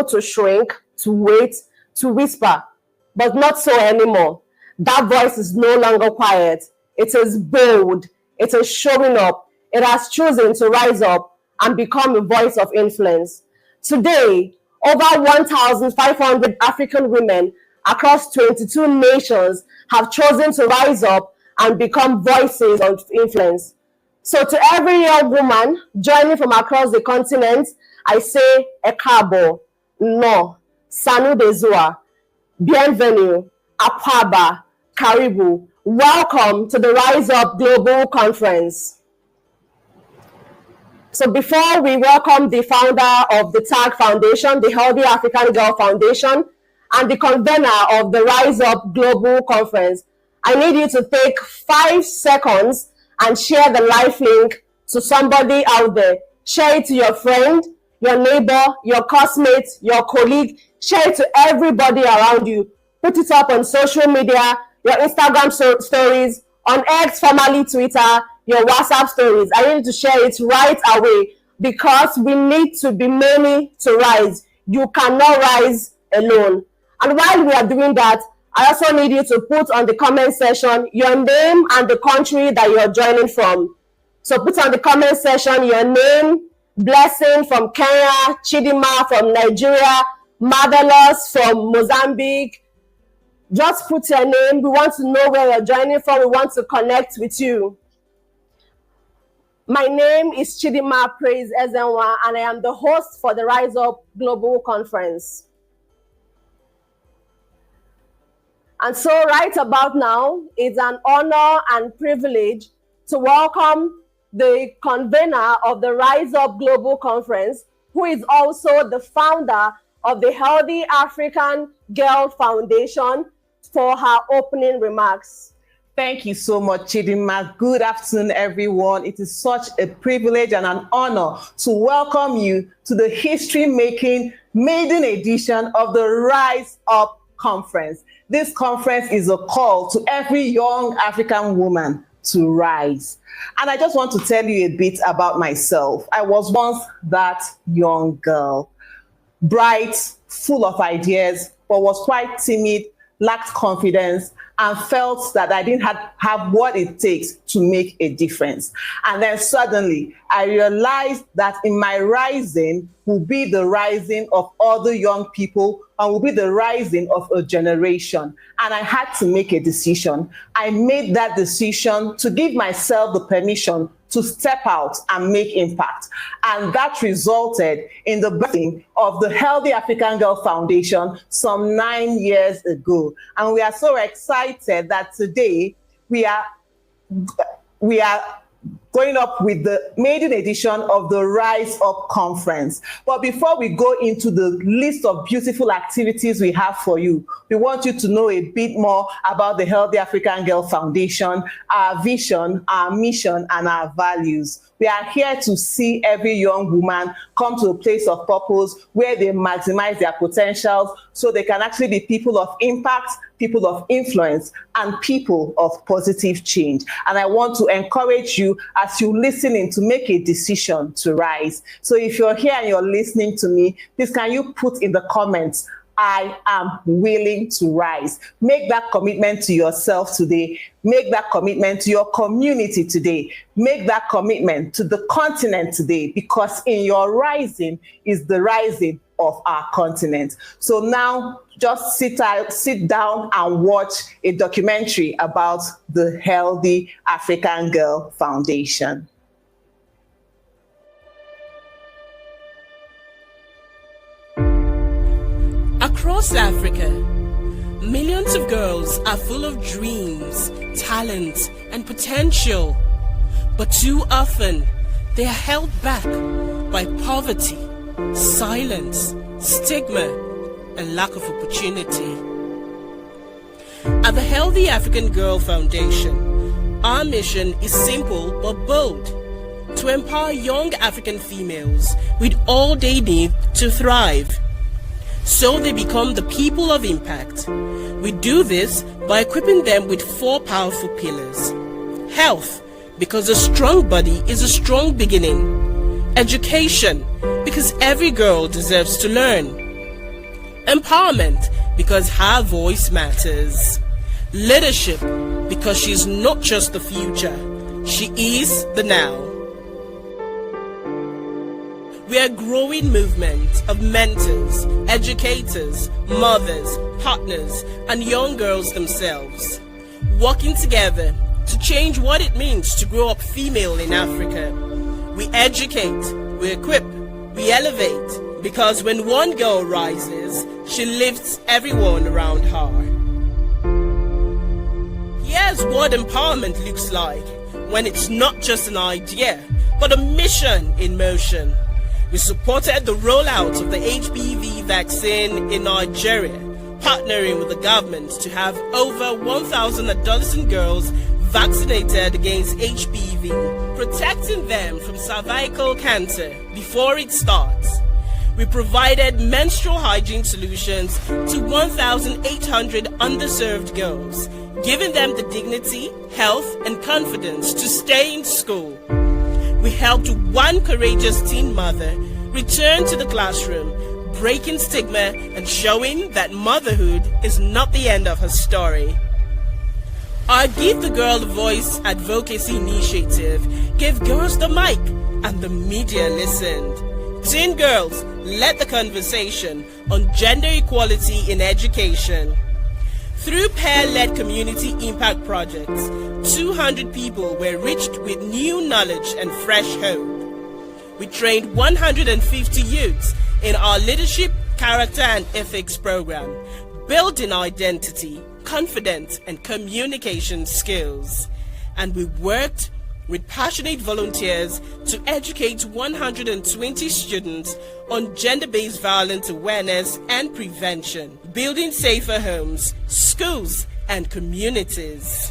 to shrink, to wait, to whisper, but not so anymore. That voice is no longer quiet. It is bold. It is showing up. It has chosen to rise up and become a voice of influence. Today, over 1,500 African women across 22 nations have chosen to rise up and become voices of influence. So to every young woman joining from across the continent, I say Ekabo, No, Sanu Dezua, Bienvenue, Apaba, Karibu. Welcome to the Rise Up Global Conference. So before we welcome the founder of the THAG Foundation, the Healthy African Girl Foundation, and the convener of the Rise Up Global Conference, I need you to take 5 seconds and share the live link to somebody out there. Share it to your friend, your neighbor, your classmate, your colleague. Share it to everybody around you. Put it up on social media, your Instagram stories, on X, formerly Twitter, your WhatsApp stories. I need you to share it right away because we need to be many to rise. You cannot rise alone. And while we are doing that, I also need you to put on the comment section your name and the country that you're joining from. So put on the comment section your name, Blessing from Kenya, Chidima from Nigeria, Marvelous from Mozambique. Just put your name. We want to know where you're joining from. We want to connect with you. My name is Chidima Praise Ezenwa, and I am the host for the Rise Up Global Conference. And so right about now, it's an honor and privilege to welcome the convener of the Rise Up Global Conference, who is also the founder of the Healthy African Girl Foundation, for her opening remarks. Thank you so much, Chidima. Good afternoon, everyone. It is such a privilege and an honor to welcome you to the history-making maiden edition of the Rise Up Conference. This conference is a call to every young African woman to rise. And I just want to tell you a bit about myself. I was once that young girl, bright, full of ideas, but was quite timid, lacked confidence, and felt that I didn't have what it takes to make a difference. And then suddenly I realized that in my rising will be the rising of other young people and will be the rising of a generation. And I had to make a decision. I made that decision to give myself the permission to step out and make impact. And that resulted in the birthing of the Healthy African Girl Foundation some 9 years ago. And we are so excited that today we are going up with the maiden edition of the Rise Up Conference. But before we go into the list of beautiful activities we have for you, we want you to know a bit more about the Healthy African Girl Foundation, our vision, our mission, and our values. We are here to see every young woman come to a place of purpose where they maximize their potentials so they can actually be people of impact, people of influence, and people of positive change. And I want to encourage you as you listen in to make a decision to rise. So if you're here and you're listening to me, please can you put in the comments, I am willing to rise. Make that commitment to yourself today. Make that commitment to your community today. Make that commitment to the continent today, because in your rising is the rising of our continent. So now just sit down and watch a documentary about the Healthy African Girl Foundation. Across Africa, millions of girls are full of dreams, talent, and potential. But too often, they are held back by poverty, silence, stigma, and lack of opportunity. At the Healthy African Girl Foundation, our mission is simple but bold: to empower young African females with all they need to thrive, so they become the people of impact. We do this by equipping them with 4 powerful pillars. Health, because a strong body is a strong beginning. Education, because every girl deserves to learn. Empowerment, because her voice matters. Leadership, because she's not just the future, she is the now. We are a growing movement of mentors, educators, mothers, partners, and young girls themselves, working together to change what it means to grow up female in Africa. We educate, we equip, we elevate, because when one girl rises, she lifts everyone around her. Here's what empowerment looks like when it's not just an idea, but a mission in motion. We supported the rollout of the HPV vaccine in Nigeria, partnering with the government to have over 1,000 adolescent girls vaccinated against HPV, protecting them from cervical cancer before it starts. We provided menstrual hygiene solutions to 1,800 underserved girls, giving them the dignity, health, and confidence to stay in school. We helped one courageous teen mother return to the classroom, breaking stigma and showing that motherhood is not the end of her story. Our Give the Girl a Voice advocacy initiative gave girls the mic and the media listened. Teen girls led the conversation on gender equality in education. Through peer-led community impact projects, 200 people were reached with new knowledge and fresh hope. We trained 150 youths in our leadership, character, and ethics program, building identity, confidence, and communication skills. And we worked with passionate volunteers to educate 120 students on gender-based violence awareness and prevention, building safer homes, schools, and communities.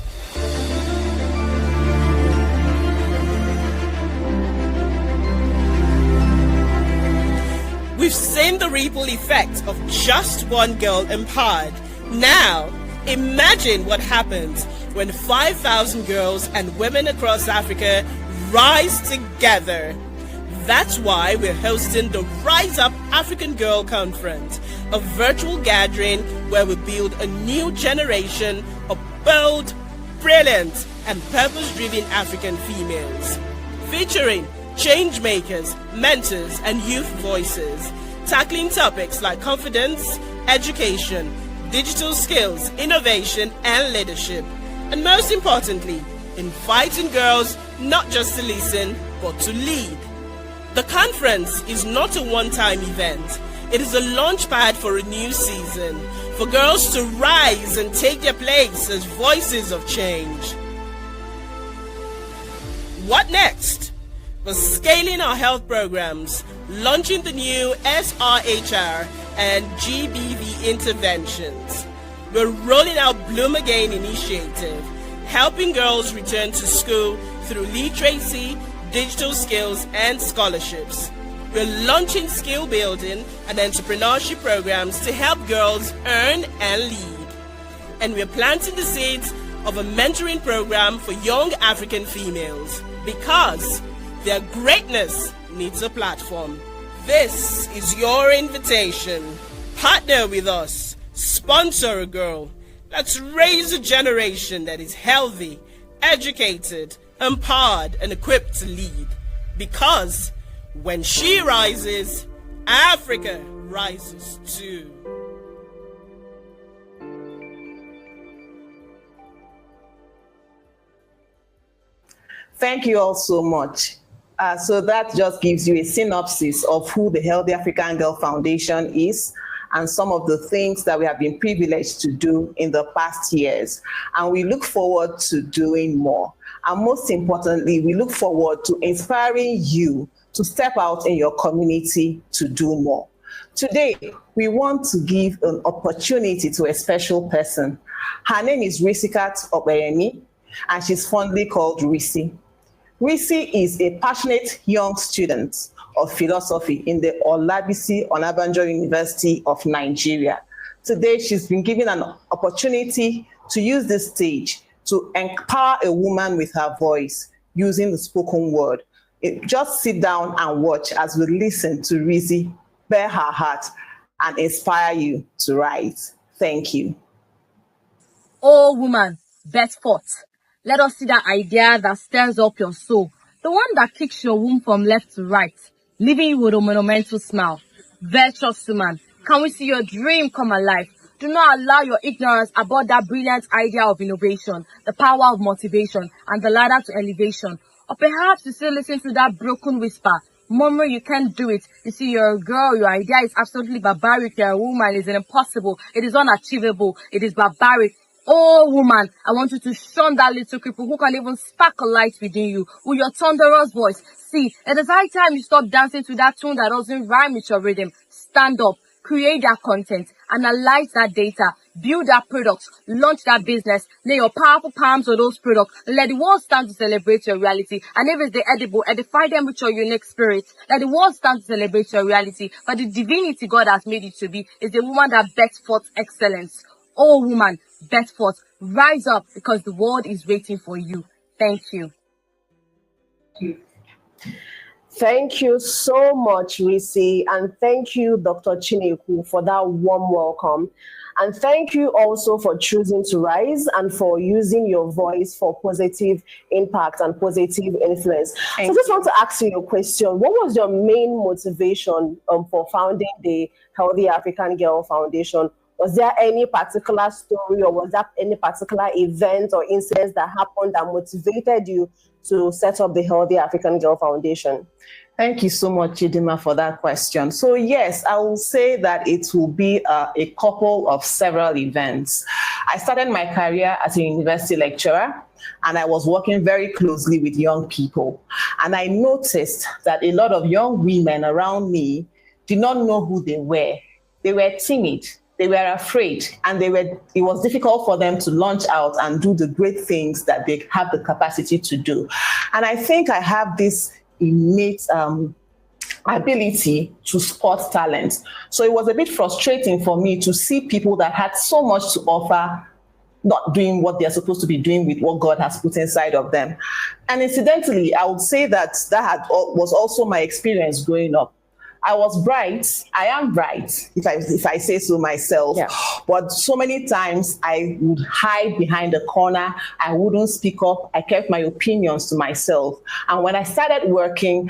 We've seen the ripple effect of just one girl empowered. Now, imagine what happens when 5,000 girls and women across Africa rise together. That's why we're hosting the Rise Up African Girl Conference, a virtual gathering where we build a new generation of bold, brilliant, and purpose-driven African females, featuring change makers, mentors, and youth voices, tackling topics like confidence, education, digital skills, innovation, and leadership. And most importantly, inviting girls not just to listen, but to lead. The conference is not a one-time event. It is a launchpad for a new season, for girls to rise and take their place as voices of change. What next? We're scaling our health programs, launching the new SRHR and GBV interventions. We're rolling out Bloom Again initiative, helping girls return to school through literacy, digital skills, and scholarships. We're launching skill building and entrepreneurship programs to help girls earn and lead. And we're planting the seeds of a mentoring program for young African females, because their greatness needs a platform. This is your invitation. Partner with us. Sponsor a girl. Let's raise a generation that is healthy, educated, empowered, and equipped to lead. Because when she rises, Africa rises too. Thank you all so much. So that just gives you a synopsis of who the Healthy African Girl Foundation is and some of the things that we have been privileged to do in the past years. And we look forward to doing more. And most importantly, we look forward to inspiring you to step out in your community to do more. Today, we want to give an opportunity to a special person. Her name is Risi Obeyemi, and she's fondly called Risi. Risi is a passionate young student of philosophy in the Olabisi Onabanjo University of Nigeria. Today, she's been given an opportunity to use this stage to empower a woman with her voice using the spoken word. Just sit down and watch as we listen to Risi bare her heart and inspire you to rise. Thank you. Oh, woman, best forth. Let us see that idea that stirs up your soul. The one that kicks your womb from left to right, leaving you with a monumental smile. Virtuous woman, can we see your dream come alive? Do not allow your ignorance about that brilliant idea of innovation, the power of motivation, and the ladder to elevation. Or perhaps you still listen to that broken whisper, murmuring you can't do it. You see, you're a girl, your idea is absolutely barbaric, you're a woman, it's impossible, it is unachievable, it is barbaric. Oh, woman, I want you to shun that little cripple who can even spark a light within you with your thunderous voice. See, it is high time you stop dancing to that tune that doesn't rhyme with your rhythm. Stand up, create that content, analyze that data, build that product, launch that business, lay your powerful palms on those products, let the world stand to celebrate your reality. And if it's the edible, edify them with your unique spirit. Let the world stand to celebrate your reality. For the divinity God has made you to be is the woman that bets forth excellence. Oh, woman, bet forth, rise up because the world is waiting for you. Thank you. Thank you so much, Risi, and thank you, Dr. Chineku, for that warm welcome. And thank you also for choosing to rise and for using your voice for positive impact and positive influence. So I just want to ask you a question. What was your main motivation for founding the Healthy African Girl Foundation? Was there any particular story or was there any particular event or incident that happened that motivated you to set up the Healthy African Girl Foundation? Thank you so much, Chidima, for that question. So yes, I will say that it will be a couple of several events. I started my career as a university lecturer, and I was working very closely with young people. And I noticed that a lot of young women around me did not know who they were. They were timid. They were afraid, and it was difficult for them to launch out and do the great things that they have the capacity to do. And I think I have this innate ability to spot talent. So it was a bit frustrating for me to see people that had so much to offer not doing what they're supposed to be doing with what God has put inside of them. And incidentally, I would say that was also my experience growing up. I was bright. I am bright, if I say so myself. Yeah. But so many times I would hide behind a corner. I wouldn't speak up. I kept my opinions to myself. And when I started working,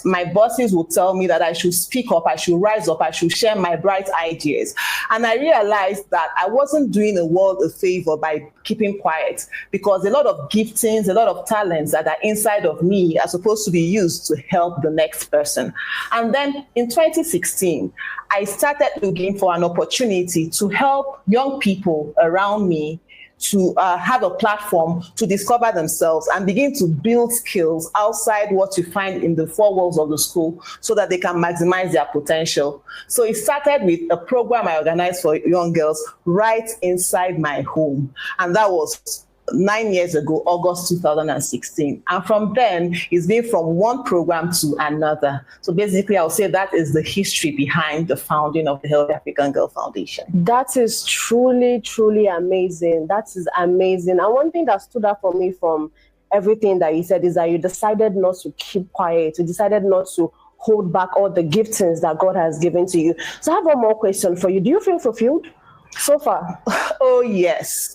my bosses would tell me that I should speak up, I should rise up, I should share my bright ideas. And I realized that I wasn't doing the world a favor by keeping quiet, because a lot of giftings, a lot of talents that are inside of me are supposed to be used to help the next person. And then in 2016, I started looking for an opportunity to help young people around me to have a platform to discover themselves and begin to build skills outside what you find in the four walls of the school so that they can maximize their potential. So it started with a program I organized for young girls right inside my home. And that was 9 years ago, August 2016. And from then, it's been from one program to another. So basically, I'll say that is the history behind the founding of the Healthy African Girl Foundation. That is truly, truly amazing. That is amazing. And one thing that stood out for me from everything that you said is that you decided not to keep quiet. You decided not to hold back all the giftings that God has given to you. So I have one more question for you. Do you feel fulfilled so far? Oh, yes.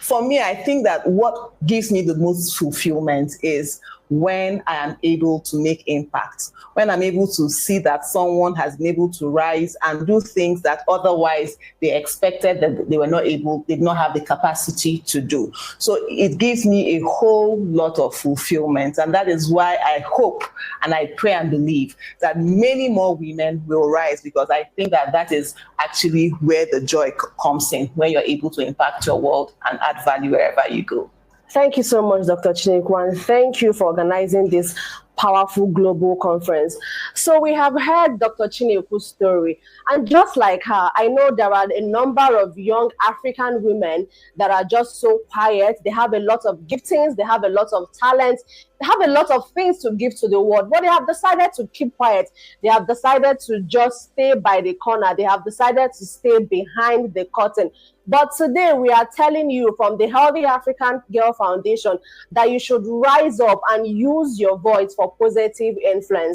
For me, I think that what gives me the most fulfillment is when I am able to make impact, when I'm able to see that someone has been able to rise and do things that otherwise they expected that they were not able, did not have the capacity to do. So it gives me a whole lot of fulfillment. And that is why I hope and I pray and believe that many more women will rise, because I think that that is actually where the joy comes in, when you're able to impact your world and add value wherever you go. Thank you so much, Dr. Chinekwu, and thank you for organizing this powerful global conference. So we have heard Dr. Chineku's story, and just like her, I know there are a number of young African women that are just so quiet. They have a lot of giftings, they have a lot of talent, they have a lot of things to give to the world, but they have decided to keep quiet. They have decided to just stay by the corner. They have decided to stay behind the curtain. But today we are telling you from the Healthy African Girl Foundation that you should rise up and use your voice for positive influence.